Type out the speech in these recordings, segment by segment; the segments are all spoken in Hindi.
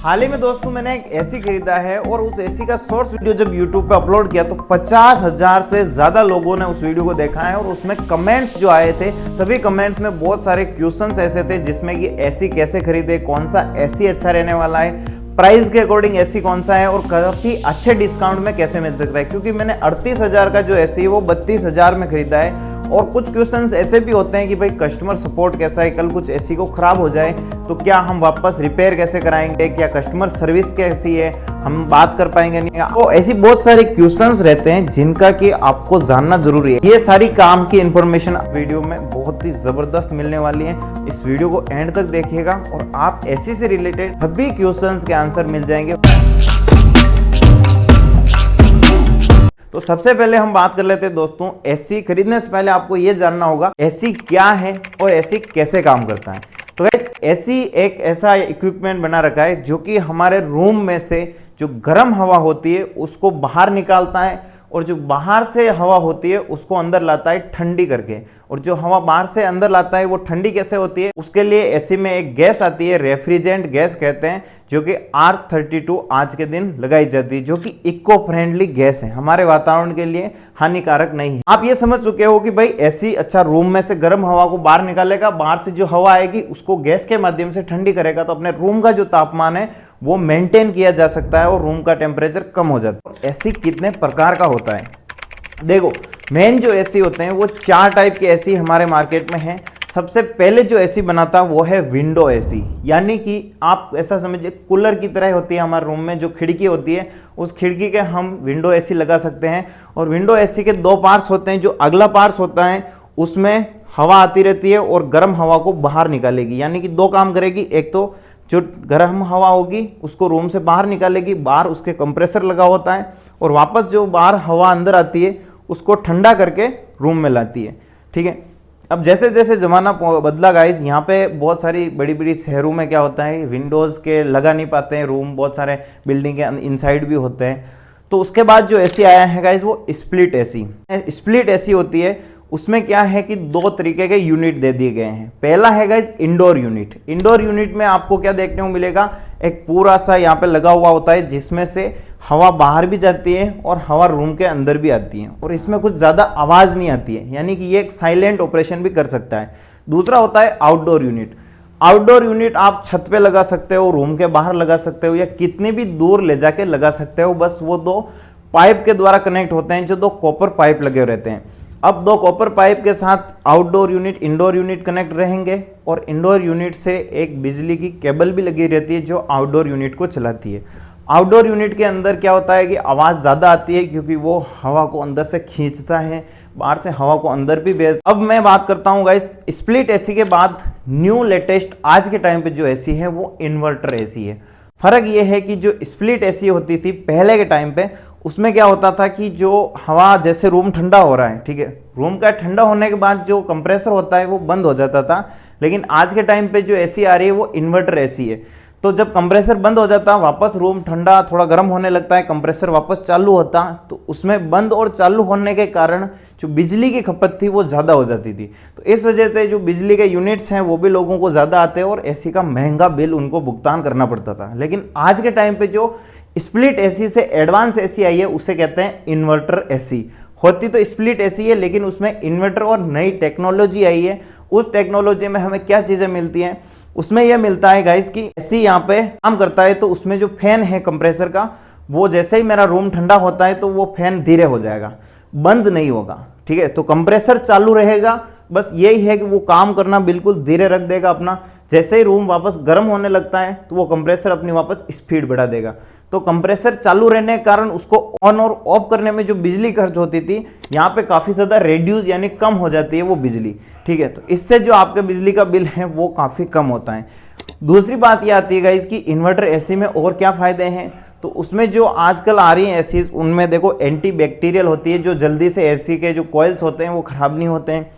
हाल ही में दोस्तों मैंने एक एसी खरीदा है और उस एसी का शॉर्ट्स वीडियो जब यूट्यूब पे अपलोड किया तो 50,000 से ज़्यादा लोगों ने उस वीडियो को देखा है। और उसमें कमेंट्स जो आए थे, सभी कमेंट्स में बहुत सारे क्वेश्चंस ऐसे थे जिसमें कि एसी कैसे खरीदे, कौन सा एसी अच्छा रहने वाला है, प्राइस के अकॉर्डिंग एसी कौन सा है और काफ़ी अच्छे डिस्काउंट में कैसे मिल सकता है। क्योंकि मैंने 38,000 का जो एसी है वो 32,000 में खरीदा है। और कुछ क्वेश्चंस ऐसे भी होते हैं कि भाई कस्टमर सपोर्ट कैसा है, कल कुछ एसी को खराब हो जाए तो क्या हम वापस रिपेयर कैसे कराएंगे, क्या कस्टमर सर्विस कैसी है, हम बात कर पाएंगे नहीं। तो ऐसी बहुत सारे क्वेश्चंस रहते हैं जिनका कि आपको जानना जरूरी है। ये सारी काम की इंफॉर्मेशन वीडियो में बहुत ही जबरदस्त मिलने वाली है। इस वीडियो को एंड तक देखिएगा और आप एसी से रिलेटेड सभी क्वेश्चंस के आंसर मिल जाएंगे। तो सबसे पहले हम बात कर लेते हैं दोस्तों, एसी खरीदने से पहले आपको यह जानना होगा एसी क्या है और एसी कैसे काम करता है। तो गाइस, एसी एक ऐसा इक्विपमेंट बना रखा है जो कि हमारे रूम में से जो गर्म हवा होती है उसको बाहर निकालता है और जो बाहर से हवा होती है उसको अंदर लाता है ठंडी करके। और जो हवा बाहर से अंदर लाता है वो ठंडी कैसे होती है, उसके लिए एसी में एक गैस आती है, रेफ्रिजरेंट गैस कहते हैं, जो कि R32 आज के दिन लगाई जाती है, जो कि इको फ्रेंडली गैस है, हमारे वातावरण के लिए हानिकारक नहीं है। आप ये समझ चुके हो कि भाई एसी अच्छा रूम में से गर्म हवा को बाहर निकालेगा, बाहर से जो हवा आएगी उसको गैस के माध्यम से ठंडी करेगा, तो अपने रूम का जो तापमान है वो मेंटेन किया जा सकता है और रूम का टेम्परेचर कम हो जाता है। एसी कितने प्रकार का होता है, देखो मेन जो एसी होते हैं वो 4 टाइप के एसी हमारे मार्केट में हैं। सबसे पहले जो एसी बनाता वो है विंडो एसी, यानी कि आप ऐसा समझिए कूलर की तरह होती है हमारे रूम में जो खिड़की होती है, उस खिड़की के हम विंडो एसी लगा सकते हैं। और विंडो एसी के 2 पार्ट्स होते हैं। जो अगला पार्ट्स होता है उसमें हवा आती रहती है और गर्म हवा को बाहर निकालेगी, यानी कि 2 काम करेगी। एक तो जो गर्म हवा होगी उसको रूम से बाहर निकालेगी, बाहर उसके कंप्रेसर लगा होता है, और वापस जो बाहर हवा अंदर आती है उसको ठंडा करके रूम में लाती है। ठीक है, अब जैसे जैसे ज़माना बदला गाइस, यहाँ पे बहुत सारी बड़ी बड़ी शहरों में क्या होता है विंडोज़ के लगा नहीं पाते हैं रूम, बहुत सारे बिल्डिंग के इनसाइड भी होते हैं। तो उसके बाद जो एसी आया है गाइस वो स्प्लिट एसी। स्प्लिट एसी होती है, उसमें क्या है कि 2 तरीके के यूनिट दे दिए गए हैं। पहला है guys indoor unit. Indoor unit में आपको क्या देखने को मिलेगा, एक पूरा सा यहाँ पे लगा हुआ होता है जिसमें से हवा बाहर भी जाती है और हवा रूम के अंदर भी आती है, और इसमें कुछ ज़्यादा आवाज़ नहीं आती है, यानी कि ये एक साइलेंट ऑपरेशन भी कर सकता है। दूसरा होता है आउटडोर यूनिट। आउटडोर यूनिट आप छत पे लगा सकते हो, रूम के बाहर लगा सकते हो, या कितने भी दूर ले जाके लगा सकते हो। बस वो 2 पाइप के द्वारा कनेक्ट होते हैं, जो 2 कॉपर पाइप लगे रहते हैं। अब 2 कॉपर पाइप के साथ outdoor unit indoor unit connect रहेंगे, और इंडोर यूनिट से एक बिजली की केबल भी लगी रहती है जो आउटडोर यूनिट को चलाती है। आउटडोर यूनिट के अंदर क्या होता है कि आवाज़ ज़्यादा आती है क्योंकि वो हवा को अंदर से खींचता है, बाहर से हवा को अंदर भी भेज। अब मैं बात करता हूँ गाइस स्प्लिट एसी के बाद न्यू लेटेस्ट आज के टाइम पे जो एसी है वो इन्वर्टर एसी है। फर्क ये है कि जो स्प्लिट एसी होती थी पहले के टाइम पे, उसमें क्या होता था कि जो हवा, जैसे रूम ठंडा हो रहा है, ठीक है, रूम का ठंडा होने के बाद जो कंप्रेसर होता है वो बंद हो जाता था। लेकिन आज के टाइम पे जो एसी आ रही है वो इन्वर्टर एसी है। तो जब कंप्रेसर बंद हो जाता, वापस रूम ठंडा थोड़ा गर्म होने लगता है, कंप्रेसर वापस चालू होता, तो उसमें बंद और चालू होने के कारण जो बिजली की खपत थी वो ज़्यादा हो जाती थी। तो इस वजह से जो बिजली के यूनिट्स हैं वो भी लोगों को ज़्यादा आते हैं और एसी का महंगा बिल उनको भुगतान करना पड़ता था। लेकिन आज के टाइम पे जो स्प्लिट एसी से एडवांस एसी आई है उसे कहते हैं इन्वर्टर एसी। होती तो स्प्लिट एसी है लेकिन उसमें इन्वर्टर और नई टेक्नोलॉजी आई है। उस टेक्नोलॉजी में हमें क्या चीज़ें मिलती हैं, उसमें यह मिलता है गाइस कि एसी यहाँ पे काम करता है तो उसमें जो फैन है कंप्रेसर का, वो जैसे ही मेरा रूम ठंडा होता है तो वो फैन धीरे हो जाएगा, बंद नहीं होगा। ठीक है, तो कंप्रेसर चालू रहेगा, बस यही है कि वो काम करना बिल्कुल धीरे रख देगा अपना। जैसे ही रूम वापस गर्म होने लगता है तो वो कंप्रेसर अपनी वापस स्पीड बढ़ा देगा। तो कंप्रेसर चालू रहने के कारण उसको ऑन और ऑफ करने में जो बिजली खर्च होती थी यहाँ पे काफ़ी ज़्यादा रेड्यूस यानी कम हो जाती है वो बिजली। ठीक है, तो इससे जो आपके बिजली का बिल है वो काफ़ी कम होता है। दूसरी बात ये आती है गाइस कि इन्वर्टर एसी में और क्या फ़ायदे हैं, तो उसमें जो आजकल आ रही हैं एसी, उनमें देखो एंटी बैक्टीरियल होती है, जो जल्दी से एसी के जो कॉइल्स होते हैं वो ख़राब नहीं होते हैं।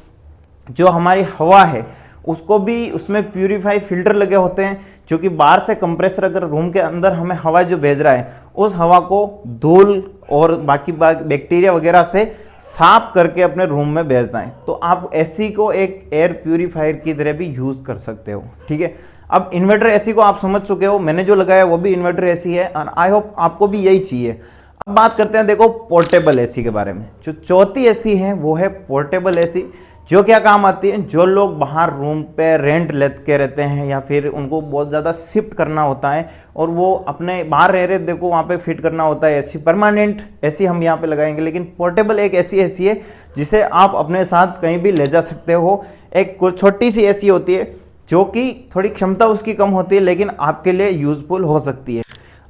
जो हमारी हवा है उसको भी उसमें प्यूरीफाई फिल्टर लगे होते हैं, जो कि बाहर से कंप्रेसर अगर रूम के अंदर हमें हवा जो भेज रहा है उस हवा को धूल और बाकी बैक्टीरिया वगैरह से साफ करके अपने रूम में भेजना है। तो आप एसी को एक एयर प्यूरीफायर की तरह भी यूज़ कर सकते हो। ठीक है, अब इन्वर्टर एसी को आप समझ चुके हो, मैंने जो लगाया वो भी इन्वर्टर एसी है और आई होप आपको भी यही चाहिए। अब बात करते हैं देखो पोर्टेबल एसी के बारे में। जो चौथी एसी है वो है पोर्टेबल एसी, जो क्या काम आती है, जो लोग बाहर रूम पे रेंट लेके रहते हैं या फिर उनको बहुत ज़्यादा शिफ्ट करना होता है और वो अपने बाहर रह रहे, देखो वहाँ पे फिट करना होता है एसी, परमानेंट एसी हम यहाँ पे लगाएंगे। लेकिन पोर्टेबल एक ऐसी एसी है जिसे आप अपने साथ कहीं भी ले जा सकते हो। एक छोटी सी एसी होती है जो कि थोड़ी क्षमता उसकी कम होती है लेकिन आपके लिए यूजफुल हो सकती है।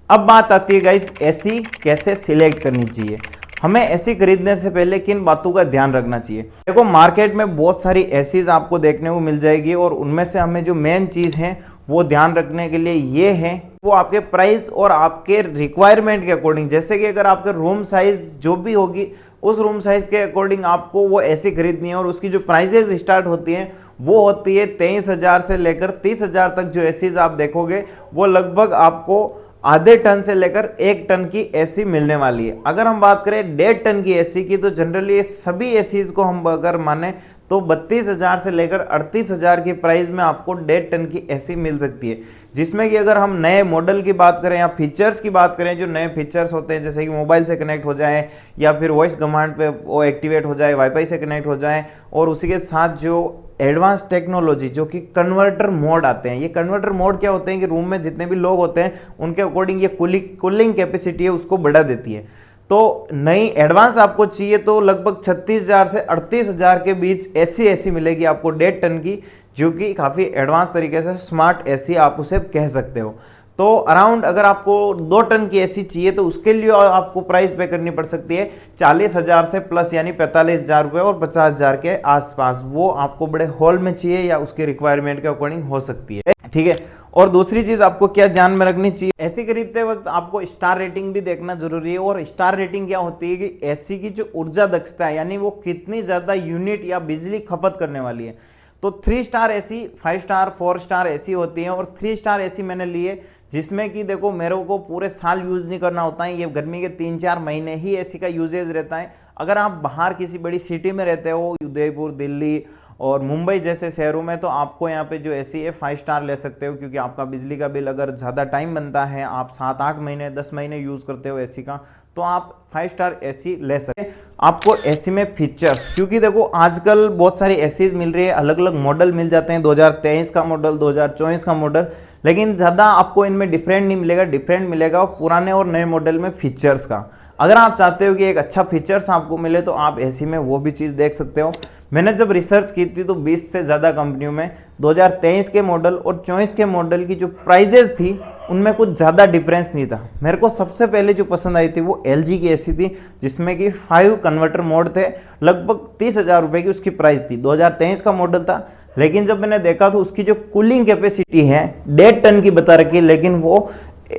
अब बात आती है गाइस एसी कैसे सिलेक्ट करनी चाहिए। हमें एसी खरीदने से पहले किन बातों का ध्यान रखना चाहिए। देखो मार्केट में बहुत सारी एसीज आपको देखने को मिल जाएगी और उनमें से हमें जो मेन चीज़ है वो ध्यान रखने के लिए ये है, वो आपके प्राइस और आपके रिक्वायरमेंट के अकॉर्डिंग, जैसे कि अगर आपके रूम साइज जो भी होगी उस रूम साइज के अकॉर्डिंग आपको वो एसी खरीदनी है। और उसकी जो प्राइजेज स्टार्ट होती हैं वो होती है 23,000 से लेकर 30,000 तक। जो एसीज आप देखोगे वो लगभग आपको आधे टन से लेकर 1 टन की एसी मिलने वाली है। अगर हम बात करें 1.5 टन की एसी की तो जनरली सभी एसीज को हम अगर माने तो 32,000 से लेकर 38,000 की प्राइस में आपको 1.5 टन की एसी मिल सकती है। जिसमें कि अगर हम नए मॉडल की बात करें या फीचर्स की बात करें, जो नए फीचर्स होते हैं जैसे कि मोबाइल से कनेक्ट हो जाए या फिर वॉइस कमांड पे वो एक्टिवेट हो जाए, वाईफाई से कनेक्ट हो जाए, और उसी के साथ जो एडवांस टेक्नोलॉजी जो कि कन्वर्टर मोड आते हैं। ये कन्वर्टर मोड क्या होते हैं कि रूम में जितने भी लोग होते हैं उनके अकॉर्डिंग ये कूलिंग कैपेसिटी है उसको बढ़ा देती है। तो नई एडवांस आपको चाहिए तो लगभग 36,000 से 38,000 के बीच ऐसी मिलेगी आपको 1.5 टन की, जो कि काफ़ी एडवांस तरीके से स्मार्ट एसी आप उसे कह सकते हो। तो अराउंड अगर आपको 2 टन की एसी चाहिए तो उसके लिए आपको प्राइस पे करनी पड़ सकती है 40,000 से प्लस, यानी 45,000 रुपये और 50,000 के आसपास। वो आपको बड़े हॉल में चाहिए या उसके रिक्वायरमेंट के अकॉर्डिंग हो सकती है, ठीक है। और दूसरी चीज़ आपको क्या ध्यान में रखनी चाहिए, एसी खरीदते वक्त आपको स्टार रेटिंग भी देखना जरूरी है। और स्टार रेटिंग क्या होती है कि एसी की जो ऊर्जा दक्षता है, यानी वो कितनी ज़्यादा यूनिट या बिजली खपत करने वाली है। तो 3 star AC, 5 star, 4 star AC होती है और 3 स्टार एसी मैंने लिए जिसमें कि देखो मेरे को पूरे साल यूज़ नहीं करना होता है, ये गर्मी के 3-4 महीने ही एसी का यूजेज रहता है। अगर आप बाहर किसी बड़ी सिटी में रहते हो, उदयपुर, दिल्ली और मुंबई जैसे शहरों में, तो आपको यहाँ पे जो एसी है 5 स्टार ले सकते हो, क्योंकि आपका बिजली का बिल अगर ज़्यादा टाइम बनता है, आप 7-8 महीने 10 महीने यूज़ करते हो एसी का, तो आप 5 स्टार एसी ले सकते हैं। आपको एसी में फीचर्स, क्योंकि देखो आजकल बहुत सारी एसी मिल रही है, अलग अलग मॉडल मिल जाते हैं, 2023 का मॉडल, 2024 का मॉडल, लेकिन ज़्यादा आपको इनमें डिफरेंट नहीं मिलेगा। डिफरेंट मिलेगा पुराने और नए मॉडल में फीचर्स का। अगर आप चाहते हो कि एक अच्छा फीचर्स आपको मिले तो आप एसी में वो भी चीज़ देख सकते हो। मैंने जब रिसर्च की थी तो 20 से ज़्यादा कंपनियों में 2023 के मॉडल और 24 के मॉडल की जो प्राइजेज थी उनमें कुछ ज़्यादा डिफरेंस नहीं था। मेरे को सबसे पहले जो पसंद आई थी वो LG की एसी थी, जिसमें कि 5 कन्वर्टर मोड थे, लगभग 30,000 रुपये की उसकी प्राइस थी। 2023 का मॉडल था, लेकिन जब मैंने देखा तो उसकी जो कूलिंग कैपेसिटी है 1.5 टन की बता रखी है, लेकिन वो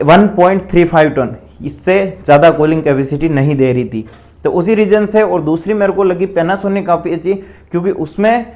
1.35 टन, इससे ज़्यादा कूलिंग कैपेसिटी नहीं दे रही थी। तो उसी रीजन से, और दूसरी मेरे को लगी पैनासोनिक काफ़ी अच्छी, क्योंकि उसमें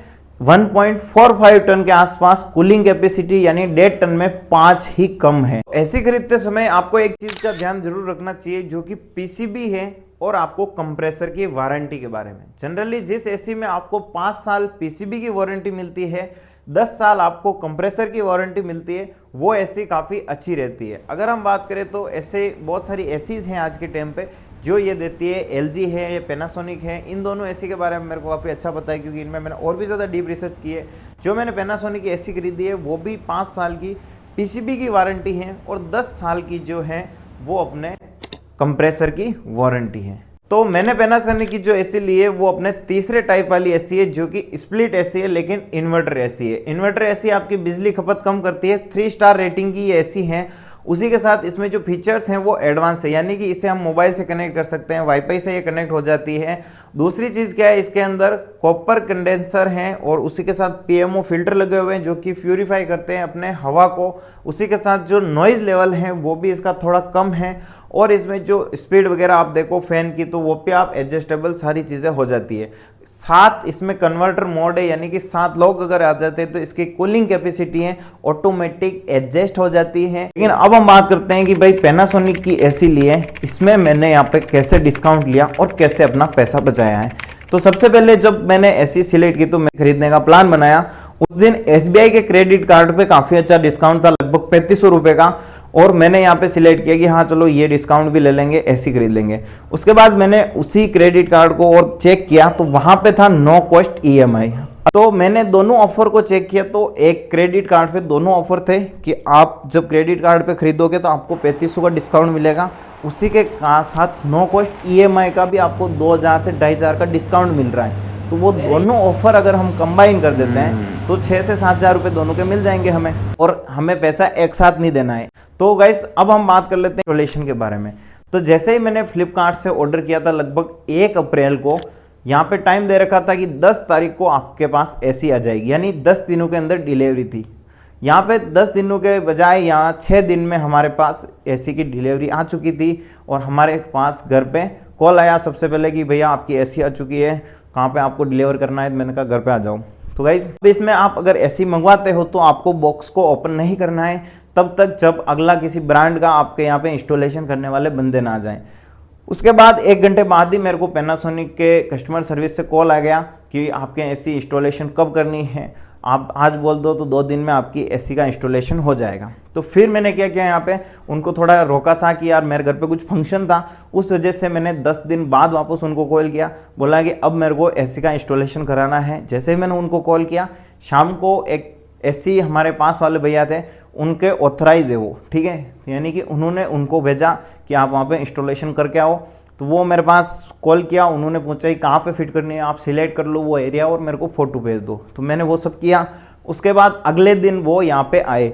1.45 टन के आसपास कूलिंग कैपेसिटी, यानी 1.5 टन में 5 ही कम है। ऐसी खरीदते समय आपको एक चीज़ का ध्यान जरूर रखना चाहिए, जो कि PCB है और आपको कंप्रेसर की वारंटी के बारे में। जनरली जिस एसी में आपको 5 साल PCB की वारंटी मिलती है, 10 साल आपको कंप्रेसर की वारंटी मिलती है, वो एसी काफ़ी अच्छी रहती है। अगर हम बात करें तो ऐसे बहुत सारी एसीज हैं आज के टाइम पे जो ये देती है, LG है या पैनासोनिक है। इन दोनों एसी के बारे में मेरे को काफ़ी अच्छा पता है, क्योंकि इनमें मैंने और भी ज़्यादा डीप रिसर्च की है। जो मैंने पैनासोनिक की एसी खरीदी है वो भी 5 साल की PCB की वारंटी है और 10 साल की जो है वो अपने कंप्रेसर की वारंटी है। तो मैंने पैनासोनिक की जो एसी ली है वो अपने तीसरे टाइप वाली एसी है, जो कि स्प्लिट एसी है लेकिन इन्वर्टर एसी है। इन्वर्टर एसी आपकी बिजली खपत कम करती है, 3 स्टार रेटिंग की ये एसी है। उसी के साथ इसमें जो फीचर्स हैं वो एडवांस है, यानी कि इसे हम मोबाइल से कनेक्ट कर सकते हैं, वाईफाई से ये कनेक्ट हो जाती है। दूसरी चीज़ क्या है, इसके अंदर कॉपर कंडेंसर हैं और उसी के साथ PMO फिल्टर लगे हुए हैं जो कि प्यूरीफाई करते हैं अपने हवा को। उसी के साथ जो नॉइज़ लेवल है वो भी इसका थोड़ा कम है, और इसमें जो स्पीड वगैरह आप देखो फैन की, तो वो पे आप एडजस्टेबल सारी चीज़ें हो जाती है। साथ इसमें कन्वर्टर मोड है, यानी कि 7 लोग अगर आ जाते हैं तो इसकी कूलिंग कैपेसिटी है ऑटोमेटिक एडजस्ट हो जाती है। लेकिन अब हम बात करते हैं कि भाई पैनासोनिक की एसी ली है, इसमें मैंने यहाँ पे कैसे डिस्काउंट लिया और कैसे अपना पैसा बचाया है। तो सबसे पहले जब मैंने एसी सिलेक्ट की तो मैं खरीदने का प्लान बनाया, उस दिन SBI के क्रेडिट कार्ड पे काफी अच्छा डिस्काउंट था, लगभग 3500 रुपए का, और मैंने यहाँ पे सिलेक्ट किया कि हाँ चलो ये डिस्काउंट भी ले लेंगे, एसी खरीद लेंगे। उसके बाद मैंने उसी क्रेडिट कार्ड को और चेक किया तो वहां पे था नो कॉस्ट EMI। तो मैंने दोनों ऑफर को चेक किया तो एक क्रेडिट कार्ड पे दोनों ऑफर थे कि आप जब क्रेडिट कार्ड पे खरीदोगे तो आपको 3500 का डिस्काउंट मिलेगा, उसी के साथ नो कॉस्ट EMI का भी आपको 2000 से 2500 का डिस्काउंट मिल रहा है। तो वो दोनों ऑफर अगर हम कंबाइन कर देते हैं तो 6 से 7 हज़ार रुपये दोनों के मिल जाएंगे हमें, और हमें पैसा एक साथ नहीं देना है। तो गाइस अब हम बात कर लेते हैं इंस्टॉलेशन के बारे में। तो जैसे ही मैंने फ्लिपकार्ट से ऑर्डर किया था लगभग 1 अप्रैल को, यहाँ पे टाइम दे रखा था कि 10 तारीख को आपके पास एसी आ जाएगी, यानी 10 दिनों के अंदर डिलीवरी थी। यहाँ पे 10 दिनों के बजाय यहाँ 6 दिन में हमारे पास एसी की डिलीवरी आ चुकी थी, और हमारे पास घर पे कॉल आया सबसे पहले कि भैया आपकी एसी आ चुकी है, कहाँ पे आपको डिलीवर करना है। मैंने कहा घर पे आ जाओ। तो गाइस इसमें आप अगर एसी मंगवाते हो तो आपको बॉक्स को ओपन नहीं करना है तब तक जब अगला किसी ब्रांड का आपके यहाँ पे इंस्टॉलेशन करने वाले बंदे ना आ जाएं। उसके बाद 1 घंटे बाद ही मेरे को पैनासोनिक के कस्टमर सर्विस से कॉल आ गया कि आपके एसी इंस्टॉलेशन कब करनी है, आप आज बोल दो तो 2 दिन में आपकी एसी का इंस्टॉलेशन हो जाएगा। तो फिर मैंने क्या किया, यहाँ पे उनको थोड़ा रोका था कि यार मेरे घर पे कुछ फंक्शन था, उस वजह से मैंने 10 दिन बाद वापस उनको कॉल किया, बोला कि अब मेरे को एसी का इंस्टॉलेशन कराना है। जैसे ही मैंने उनको कॉल किया, शाम को एक एसी हमारे पास वाले भैया थे, उनके ऑथराइज है वो, ठीक है, यानी कि उन्होंने उनको भेजा कि आप वहाँ पे इंस्टॉलेशन करके आओ। तो वो मेरे पास कॉल किया, उन्होंने पूछा कि कहाँ पे फिट करनी है, आप सिलेक्ट कर लो वो एरिया और मेरे को फ़ोटो भेज दो। तो मैंने वो सब किया। उसके बाद अगले दिन वो यहाँ पे आए।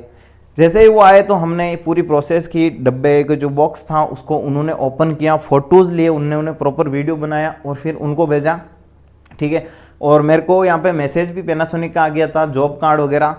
जैसे ही वो आए तो हमने पूरी प्रोसेस की, डब्बे का जो बॉक्स था उसको उन्होंने ओपन किया, फ़ोटोज़ लिए, उन्होंने प्रॉपर वीडियो बनाया और फिर उनको भेजा, ठीक है। और मेरे को यहाँ पे मैसेज भी पैनासोनिक का आ गया था, जॉब कार्ड वगैरह।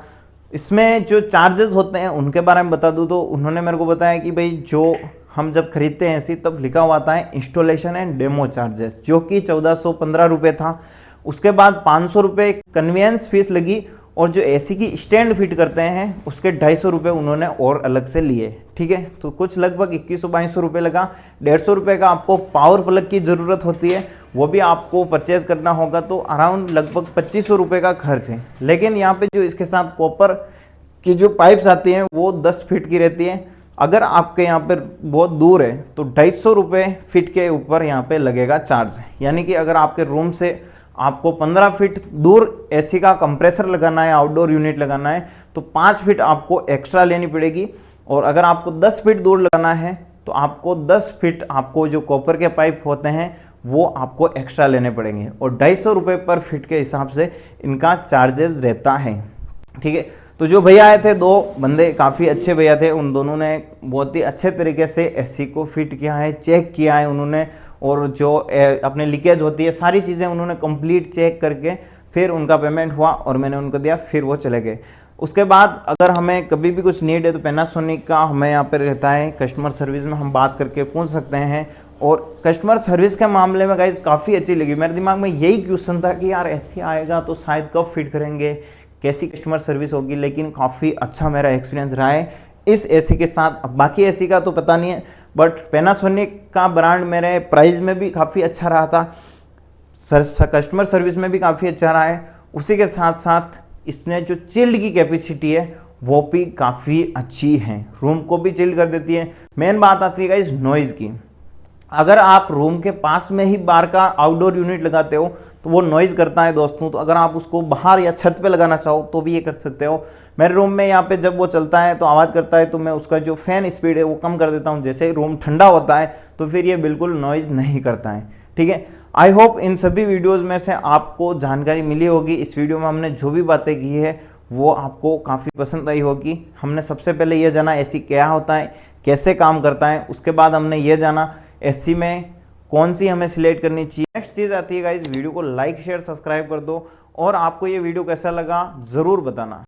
इसमें जो चार्जेस होते हैं उनके बारे में बता दूँ तो उन्होंने मेरे को बताया कि भाई जो हम जब खरीदते हैं एसी तब लिखा हुआ था इंस्टॉलेशन एंड डेमो चार्जेस, जो कि 1415 रुपये था। उसके बाद 500 रुपये कन्वीनियंस फीस लगी, और जो एसी की स्टैंड फिट करते हैं उसके 250 रुपये उन्होंने और अलग से लिए, ठीक है। तो कुछ लगभग 2100-2200 रुपये लगा। 150 रुपये का आपको पावर प्लग की ज़रूरत होती है, वो भी आपको परचेज करना होगा, तो अराउंड लगभग 2500 रुपये का खर्च है। लेकिन यहाँ पे जो इसके साथ कॉपर की जो पाइप्स आती हैं वो 10 फीट की रहती है। अगर आपके यहाँ पर बहुत दूर है तो 250 रुपये फीट के ऊपर यहाँ पे लगेगा चार्ज, यानी कि अगर आपके रूम से आपको 15 फीट दूर एसी का कंप्रेसर लगाना है, आउटडोर यूनिट लगाना है, तो 5 फीट आपको एक्स्ट्रा लेनी पड़ेगी। और अगर आपको 10 फीट दूर लगाना है तो आपको 10 फीट आपको जो कॉपर के पाइप होते हैं वो आपको एक्स्ट्रा लेने पड़ेंगे, और 250 रुपये पर फीट के हिसाब से इनका चार्जेस रहता है, ठीक है। तो जो भैया आए थे, 2 बंदे काफ़ी अच्छे भैया थे, उन दोनों ने बहुत ही अच्छे तरीके से एसी को फिट किया है, चेक किया है उन्होंने, और जो अपने लीकेज होती है सारी चीज़ें उन्होंने कंप्लीट चेक करके फिर उनका पेमेंट हुआ और मैंने उनको दिया, फिर वो चले गए। उसके बाद अगर हमें कभी भी कुछ नीड है तो पैनासोनिक का हमें यहाँ पर रहता है कस्टमर सर्विस में, हम बात करके पूछ सकते हैं। और कस्टमर सर्विस के मामले में गाइस काफ़ी अच्छी लगी। मेरे दिमाग में यही क्वेश्चन था कि यार एसी आएगा तो शायद कब फिट करेंगे, कैसी कस्टमर सर्विस होगी, लेकिन काफ़ी अच्छा मेरा एक्सपीरियंस रहा है इस एसी के साथ। बाकी एसी का तो पता नहीं है, बट पैनासोनिक का ब्रांड मेरे प्राइस में भी काफ़ी अच्छा रहा था, कस्टमर सर्विस में भी काफ़ी अच्छा रहा है। उसी के साथ साथ इसने जो चिल्ड की कैपेसिटी है वो भी काफ़ी अच्छी है, रूम को भी चिल्ड कर देती है। मेन बात आती है गाइस नॉइज़ की। अगर आप रूम के पास में ही बाहर का आउटडोर यूनिट लगाते हो तो वो नॉइज़ करता है दोस्तों। तो अगर आप उसको बाहर या छत पे लगाना चाहो तो भी ये कर सकते हो। मेरे रूम में यहाँ पे जब वो चलता है तो आवाज़ करता है, तो मैं उसका जो फ़ैन स्पीड है वो कम कर देता हूँ। जैसे ही रूम ठंडा होता है तो फिर ये बिल्कुल नॉइज़ नहीं करता है, ठीक है। आई होप इन सभी वीडियोज़ में से आपको जानकारी मिली होगी। इस वीडियो में हमने जो भी बातें की है वो आपको काफ़ी पसंद आई होगी। हमने सबसे पहले ये जाना एसी क्या होता है, कैसे काम करता है। उसके बाद हमने ये जाना एसी में कौन सी हमें सिलेक्ट करनी चाहिए। नेक्स्ट चीज़ आती है गाइस, वीडियो को लाइक शेयर सब्सक्राइब कर दो, और आपको ये वीडियो कैसा लगा ज़रूर बताना।